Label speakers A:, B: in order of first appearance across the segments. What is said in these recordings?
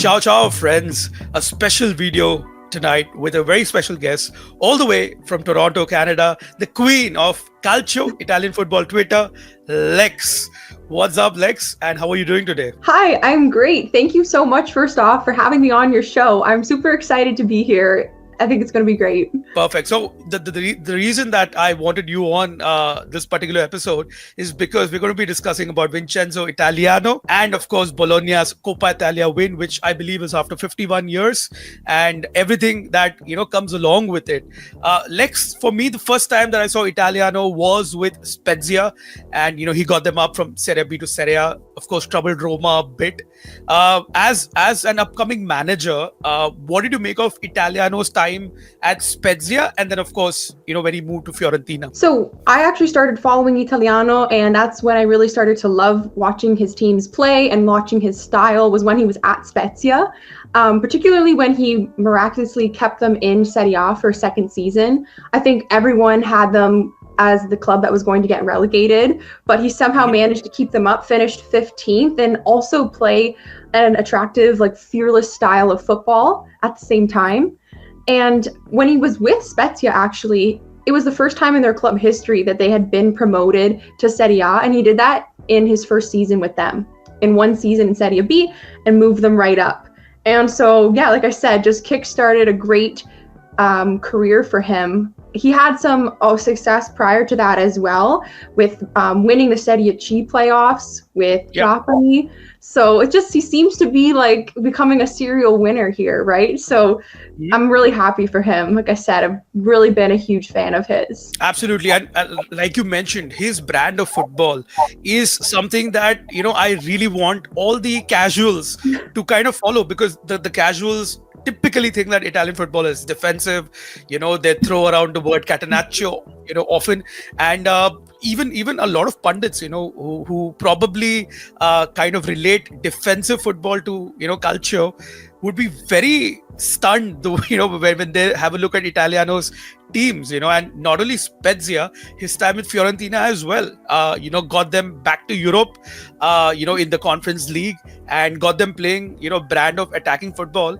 A: Ciao, ciao, friends. A special video tonight with a very special guest, all the way from Toronto, Canada, the queen of Calcio, Italian football Twitter, Lex. What's up, Lex? And how are you doing today?
B: Hi, I'm great. Thank you so much, first off, for having me on your show. I'm super excited to be here. I think it's going to be great.
A: Perfect. So the reason that I wanted you on this particular episode is because we're going to be discussing about Vincenzo Italiano and, of course, Bologna's Coppa Italia win, which I believe is after 51 years, and everything that comes along with it. Lex, for me, the first time that I saw Italiano was with Spezia, and he got them up from Serie B to Serie A. Of course, troubled Roma a bit. As an upcoming manager, what did you make of Italiano's time at Spezia, and then of course when he moved to Fiorentina?
B: So I actually started following Italiano, and that's when I really started to love watching his teams play and watching his style, was when he was at Spezia, particularly when he miraculously kept them in Serie A for a second season. I think everyone had them as the club that was going to get relegated, but he somehow managed to keep them up, finished 15th, and also play an attractive, fearless style of football at the same time. And when he was with Spezia, actually, it was the first time in their club history that they had been promoted to Serie A, and he did that in his first season with them, in one season in Serie B, and moved them right up. And so, yeah, like I said, just kickstarted a great career for him. He had some success prior to that as well, with winning the Serie C playoffs with Sartorii. So he seems to be becoming a serial winner here, right? So I'm really happy for him. Like I said, I've really been a huge fan of his.
A: Absolutely. And like you mentioned, his brand of football is something that, I really want all the casuals to kind of follow, because the casuals typically think that Italian football is defensive. They throw around the word catenaccio, often. And even a lot of pundits, who probably kind of relate defensive football to, culture, would be very stunned, when they have a look at Italiano's teams, and not only Spezia, his time with Fiorentina as well, got them back to Europe, in the Conference League, and got them playing, brand of attacking football,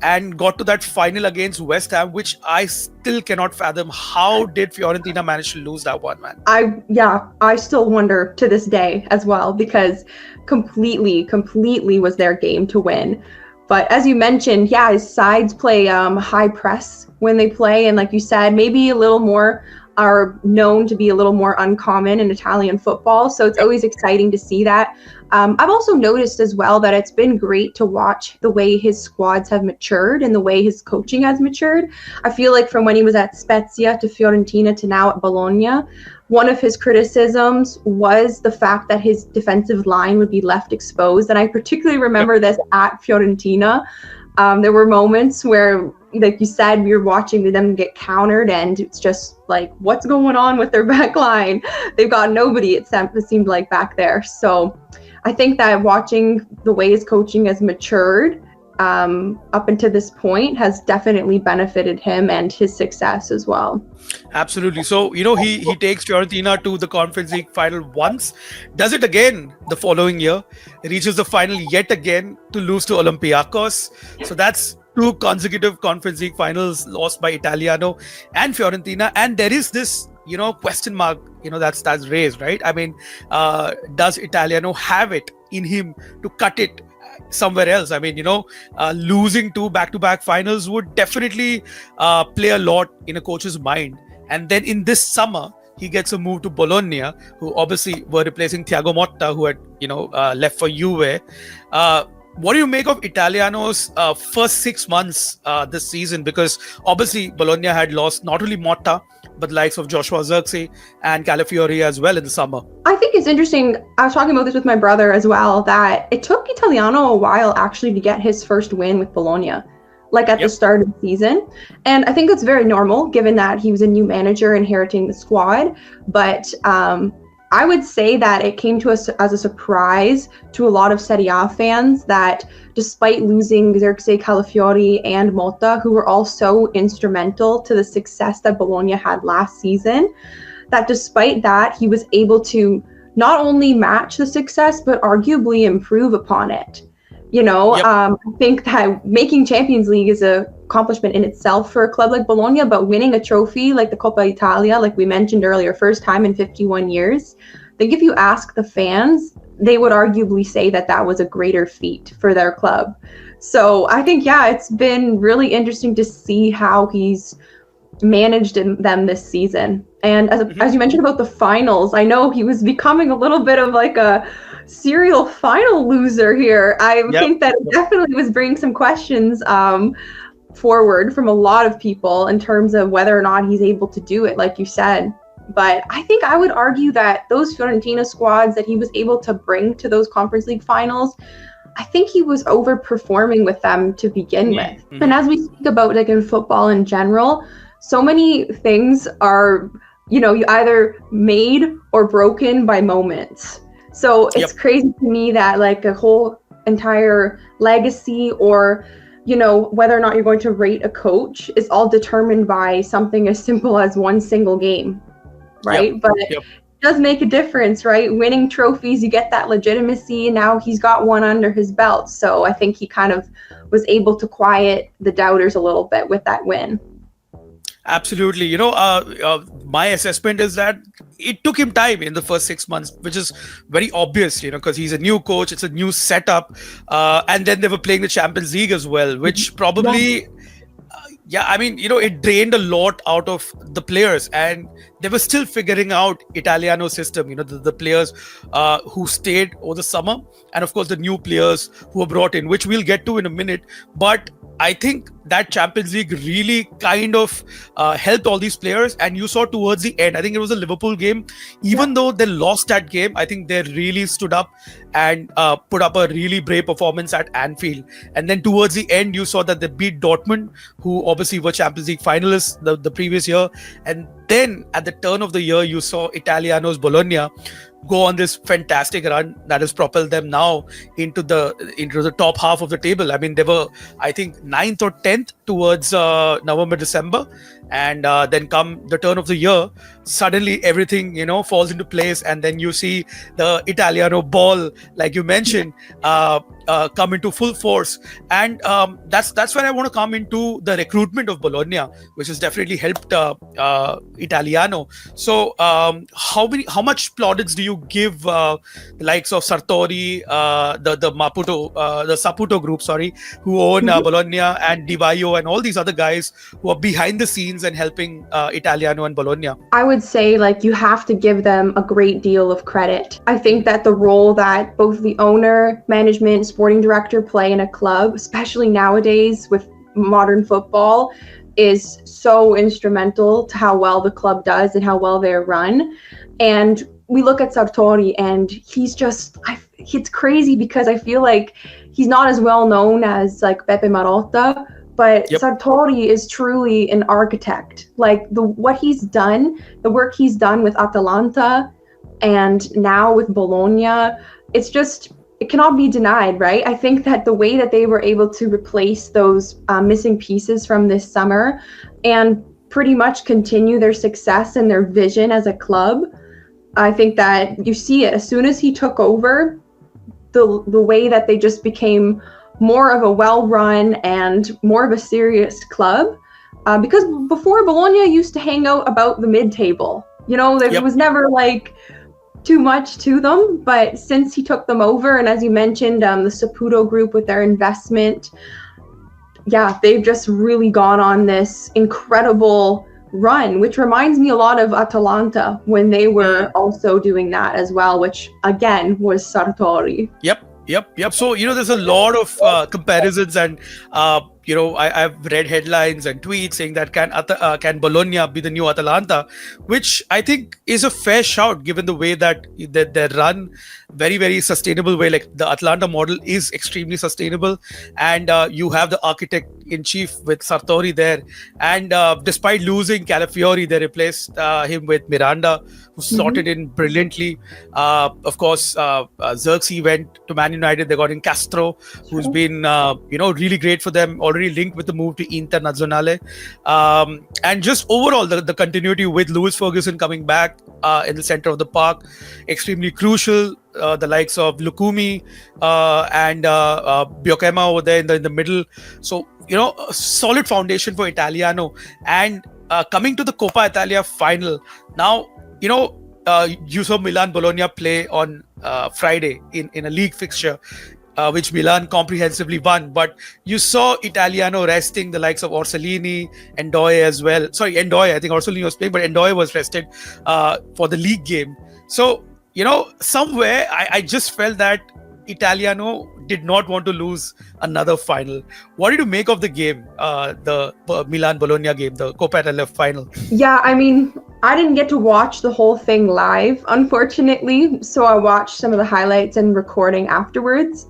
A: and got to that final against West Ham, which I still cannot fathom. How did Fiorentina manage to lose that one, man?
B: I still wonder to this day as well, because completely was their game to win. But as you mentioned, his sides play high press when they play, and like you said, maybe a little more are known to be a little more uncommon in Italian football. So it's always exciting to see that. I've also noticed as well that it's been great to watch the way his squads have matured and the way his coaching has matured. I feel like from when he was at Spezia to Fiorentina to now at Bologna, one of his criticisms was the fact that his defensive line would be left exposed. And I particularly remember this at Fiorentina. There were moments where, like you said, we were watching them get countered, and it's just what's going on with their back line? They've got nobody, it seemed like, back there. So I think that watching the way his coaching has matured up until this point has definitely benefited him and his success as well.
A: Absolutely. So, he takes Fiorentina to the Conference League final once, does it again the following year, reaches the final yet again to lose to Olympiacos. So that's 2 consecutive Conference League finals lost by Italiano and Fiorentina. And there is this, question mark, that's raised, right? I mean, does Italiano have it in him to cut it somewhere else? I mean, losing 2 back-to-back finals would definitely play a lot in a coach's mind. And then in this summer, he gets a move to Bologna, who obviously were replacing Thiago Motta, who had, left for Juve. What do you make of Italiano's first 6 months this season? Because obviously Bologna had lost not only Motta, but the likes of Joshua Zirkzee and Calafiori as well in the summer.
B: I think it's interesting. I was talking about this with my brother as well, that it took Italiano a while actually to get his first win with Bologna, at the start of the season. And I think that's very normal, given that he was a new manager inheriting the squad. But I would say that it came to us as a surprise to a lot of Serie A fans that despite losing Zirkzee, Calafiori, and Motta, who were all so instrumental to the success that Bologna had last season, that despite that, he was able to not only match the success, but arguably improve upon it.
A: Yep.
B: I think that making Champions League is a accomplishment in itself for a club like Bologna, but winning a trophy like the Coppa Italia, like we mentioned earlier, first time in 51 years, I think if you ask the fans, they would arguably say that that was a greater feat for their club. So I think, yeah, it's been really interesting to see how he's managed them this season. And as you mentioned about the finals, I know he was becoming a little bit of like a serial final loser here. I think that it definitely was bringing some questions forward from a lot of people in terms of whether or not he's able to do it, like you said. But I think I would argue that those Fiorentina squads that he was able to bring to those Conference League finals, I think he was overperforming with them to begin with. And as we speak about like in football in general, so many things are, you either made or broken by moments. So it's crazy to me that like a whole entire legacy or, whether or not you're going to rate a coach is all determined by something as simple as one single game, right? But it does make a difference, right? Winning trophies, you get that legitimacy. Now he's got one under his belt. So I think he kind of was able to quiet the doubters a little bit with that win.
A: Absolutely. My assessment is that it took him time in the first 6 months, which is very obvious, because he's a new coach, it's a new setup. And then they were playing the Champions League as well, which probably, it drained a lot out of the players. And they were still figuring out Italiano system, the players who stayed over the summer. And of course, the new players who were brought in, which we'll get to in a minute. But I think that Champions League really kind of helped all these players. And you saw towards the end, I think it was a Liverpool game, even though they lost that game, I think they really stood up and put up a really brave performance at Anfield. And then towards the end, you saw that they beat Dortmund, who obviously were Champions League finalists the previous year. And then at the turn of the year, you saw Italiano's Bologna go on this fantastic run that has propelled them now into the top half of the table. I mean, they were, I think, 9th or 10th towards November, December. And then come the turn of the year, suddenly everything, falls into place. And then you see the Italiano ball, like you mentioned, come into full force. And that's where I want to come into the recruitment of Bologna, which has definitely helped Italiano. So how much plaudits do you give the likes of Sartorii, the Maputo, the Saputo group, who own Bologna, and Di Vaio and all these other guys who are behind the scenes and helping Italiano and Bologna?
B: I would say you have to give them a great deal of credit. I think that the role that both the owner, management, sporting director play in a club, especially nowadays with modern football, is so instrumental to how well the club does and how well they're run. And we look at Sartori and he's just, it's crazy because I feel like he's not as well known as Pepe Marotta, but Sartori is truly an architect. What he's done, the work he's done with Atalanta and now with Bologna, it cannot be denied, right? I think that the way that they were able to replace those missing pieces from this summer and pretty much continue their success and their vision as a club, I think that you see it. As soon as he took over, the way that they just became more of a well-run and more of a serious club, because before Bologna used to hang out about the mid-table. There was never too much to them, but since he took them over, and as you mentioned, the Saputo group with their investment, they've just really gone on this incredible run, which reminds me a lot of Atalanta when they were also doing that as well, which again was Sartori.
A: Yep. So, there's a lot of comparisons and, I've read headlines and tweets saying that can Bologna be the new Atalanta, which I think is a fair shout given the way that they run very, very sustainable way. The Atalanta model is extremely sustainable, and you have the architect in chief with Sartori there. And despite losing Calafiori, they replaced him with Miranda, who slotted in brilliantly. Of course, Xerxes went to Man United. They got in Castro, who's been really great for them, already linked with the move to Internazionale. And just overall, the continuity with Lewis Ferguson coming back, in the center of the park, extremely crucial. The likes of Lukumi and Biokema over there in the middle. So, a solid foundation for Italiano. And coming to the Coppa Italia final, now, you saw Milan Bologna play on Friday in a league fixture, which Milan comprehensively won. But you saw Italiano resting the likes of Orsolini, Endoy as well. Sorry, Endoy. I think Orsolini was playing, but Endoy was rested for the league game. So, somewhere I just felt that Italiano did not want to lose another final. What did you make of the game, the Milan Bologna game, the Coppa Italia final?
B: Yeah, I mean, I didn't get to watch the whole thing live, unfortunately. So I watched some of the highlights and recording afterwards.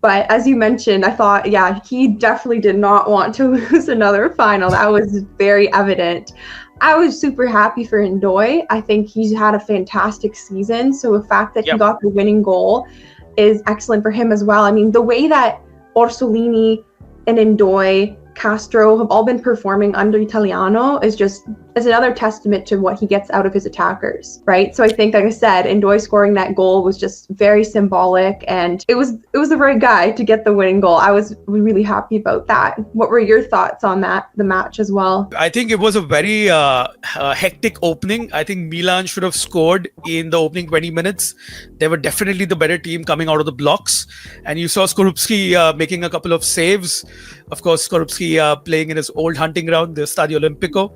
B: But as you mentioned, I thought, yeah, he definitely did not want to lose another final. That was very evident. I was super happy for Ndoye. I think he's had a fantastic season. So the fact that he got the winning goal is excellent for him as well. I mean, the way that Orsolini and Ndoye, Castro have all been performing under Italiano is another testament to what he gets out of his attackers, right? So I think, like I said, Ndoye scoring that goal was just very symbolic, and it was the right guy to get the winning goal. I was really happy about that. What were your thoughts on the match as well?
A: I think it was a very hectic opening. I think Milan should have scored in the opening 20 minutes. They were definitely the better team coming out of the blocks, and you saw Skorupski making a couple of saves. Of course, Skorupski playing in his old hunting ground, the Stadio Olimpico.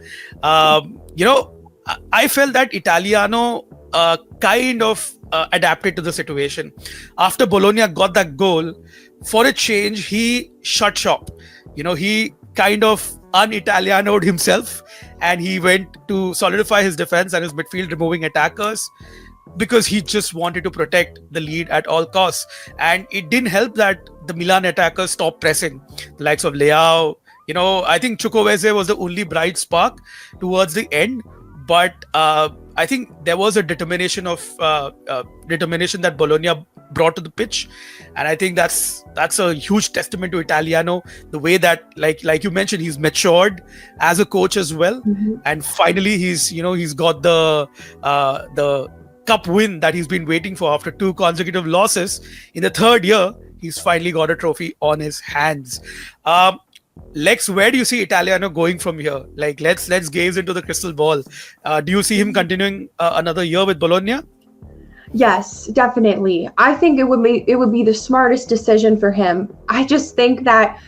A: I felt that Italiano kind of adapted to the situation. After Bologna got that goal, for a change, he shut shop. He kind of un-Italianoed himself, and he went to solidify his defense and his midfield, removing attackers, because he just wanted to protect the lead at all costs. And it didn't help that the Milan attackers stopped pressing. The likes of Leao, I think Chukwueze was the only bright spark towards the end. But I think there was a determination that Bologna brought to the pitch, and I think that's a huge testament to Italiano. The way that, like you mentioned, he's matured as a coach as well, and finally he's got the cup win that he's been waiting for after 2 consecutive losses. In the 3rd year, he's finally got a trophy on his hands. Lex, where do you see Italiano going from here? Let's gaze into the crystal ball. Do you see him continuing another year with Bologna?
B: Yes, definitely. I think it would be the smartest decision for him. I just think that,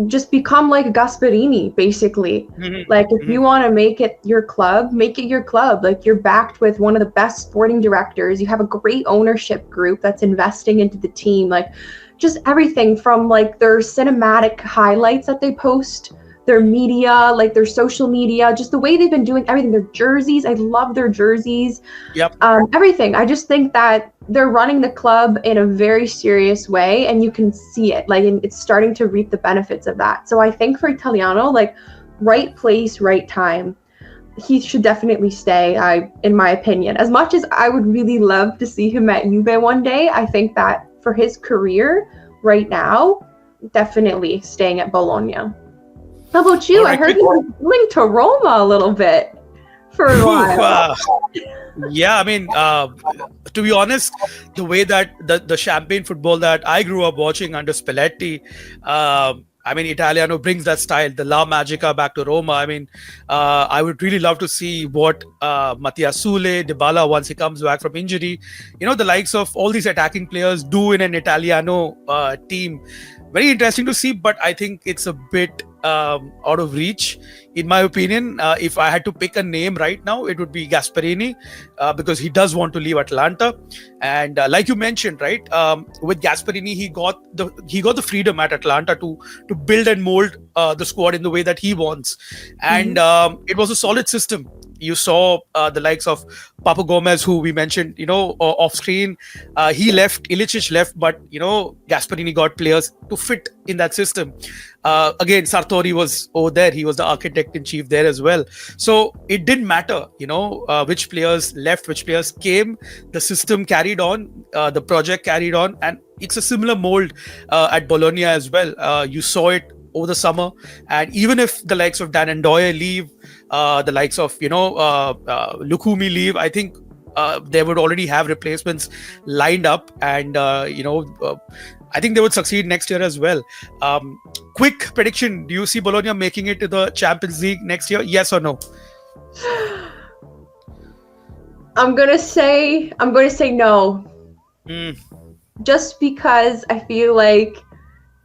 B: just become like Gasperini, basically. Like, if you want to make it your club. Like, you're backed with one of the best sporting directors. You have a great ownership group that's investing into the team. Like, just everything from like their cinematic highlights that they post, their media, like their social media, just the way they've been doing everything. Their jerseys, I love their jerseys. Everything. I just think that they're running the club in a very serious way, and you can see it. Like, it's starting to reap the benefits of that. So I think for Italiano, like, right place, right time. He should definitely stay, in my opinion. As much as I would really love to see him at Juve one day, I think that for his career right now, definitely staying at Bologna. How about you? Right, I heard he was linked to Roma a little bit for a while.
A: Yeah, I mean, to be honest, the way that the champagne football that I grew up watching under Spalletti, I mean, Italiano brings that style, the La Magica, back to Roma. I mean, I would really love to see what Mattia Sule, Dybala, once he comes back from injury, the likes of all these attacking players do in an Italiano team. Very interesting to see, but I think it's a bit out of reach, in my opinion. If I had to pick a name right now, it would be Gasperini, because he does want to leave Atalanta. And like you mentioned, right, with Gasperini, he got the freedom at Atalanta to build and mold the squad in the way that he wants. And it was a solid system. You saw the likes of Papu Gomez, who we mentioned, off screen. He left, Ilicic left, but, Gasperini got players to fit in that system. Again, Sartori was over there. He was the architect in chief there as well. So it didn't matter, which players left, which players came. The system carried on, the project carried on, and it's a similar mold at Bologna as well. You saw it over the summer, and even if the likes of Dan Ndoye leave, the likes of Lukumi leave, I think they would already have replacements lined up, and I think they would succeed next year as well. Quick prediction: do you see Bologna making it to the Champions League next year? Yes or no?
B: I'm gonna say no.
A: Mm,
B: Just because I feel like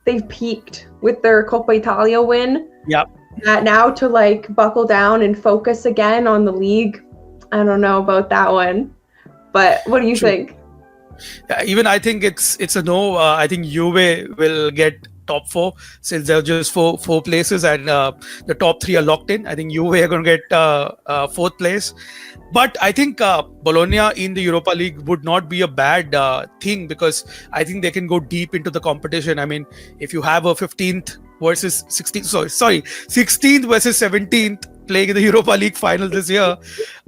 B: they've peaked with their Coppa Italia win.
A: yeah.
B: That now to like buckle down and focus again on the league, I don't know about that one. But what do you
A: True.
B: think?
A: Yeah, even I think it's a no. I think Juve will get top four since they're just four places, and the top three are locked in. I think Juve are going to get fourth place. But I think Bologna in the Europa League would not be a bad thing, because I think they can go deep into the competition. I mean, if you have a 15th versus 16th, sorry, 16th versus 17th playing in the Europa League final this year,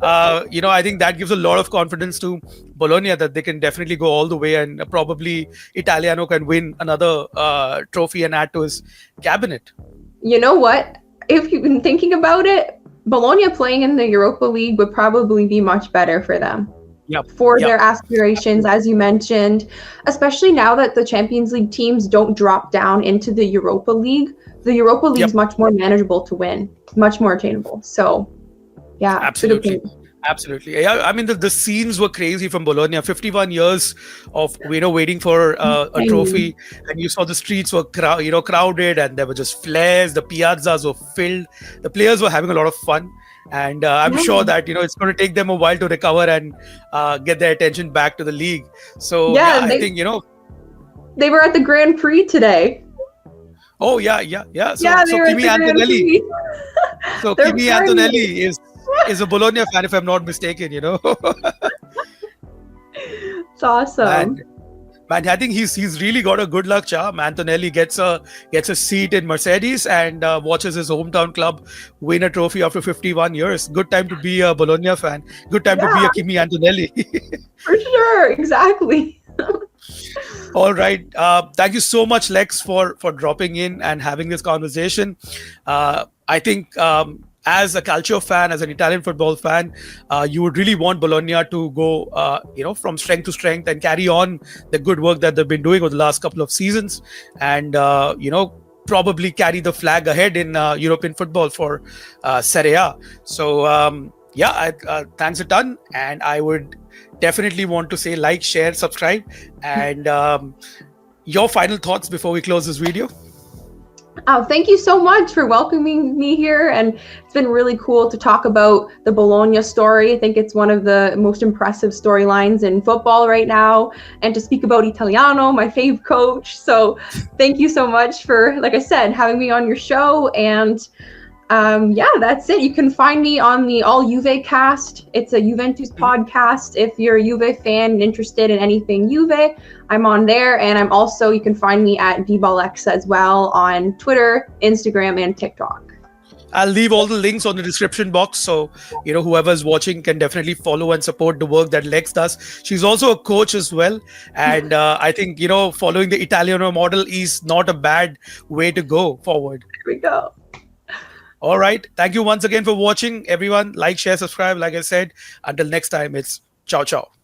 A: I think that gives a lot of confidence to Bologna that they can definitely go all the way, and probably Italiano can win another trophy and add to his cabinet.
B: You know what? If you've been thinking about it, Bologna playing in the Europa League would probably be much better for them.
A: Yep.
B: For
A: Yep.
B: their aspirations, as you mentioned, especially now that the Champions League teams don't drop down into the Europa League. The Europa League is much more manageable to win, much more attainable. So, yeah,
A: Absolutely. Absolutely. Yeah, I mean, the scenes were crazy from Bologna. 51 years of waiting for a trophy, and you saw the streets were crowded, and there were just flares. The piazzas were filled. The players were having a lot of fun, and I'm sure that it's going to take them a while to recover and get their attention back to the league. So I think
B: they were at the Grand Prix today.
A: Oh yeah. So Kimi Antonelli. So Kimi Antonelli is a Bologna fan, if I'm not mistaken.
B: It's awesome.
A: Man, I think he's really got a good luck charm. Antonelli gets a seat in Mercedes and watches his hometown club win a trophy after 51 years. Good time to be a Bologna fan. Good time to be a Kimi Antonelli.
B: For sure, exactly.
A: All right. Thank you so much, Lex, for dropping in and having this conversation. I think as a Calcio fan, as an Italian football fan, you would really want Bologna to go, from strength to strength and carry on the good work that they've been doing over the last couple of seasons, and probably carry the flag ahead in European football for Serie A. So thanks a ton, and I would definitely want to say like, share, subscribe, and your final thoughts before we close this video.
B: Thank you so much for welcoming me here, and it's been really cool to talk about the Bologna story. I think it's one of the most impressive storylines in football right now, and to speak about Italiano, my fave coach. So thank you so much for, like I said, having me on your show, and that's it. You can find me on the All Juve cast. It's a Juventus podcast. If you're a Juve fan and interested in anything Juve, I'm on there. And I'm also, you can find me at dybalexa as well on Twitter, Instagram, and TikTok.
A: I'll leave all the links on the description box, so whoever's watching can definitely follow and support the work that Lex does. She's also a coach as well, and I think following the Italiano model is not a bad way to go forward.
B: Here we go.
A: All right. Thank you once again for watching, everyone. Like, share, subscribe. Like I said, until next time, it's ciao, ciao.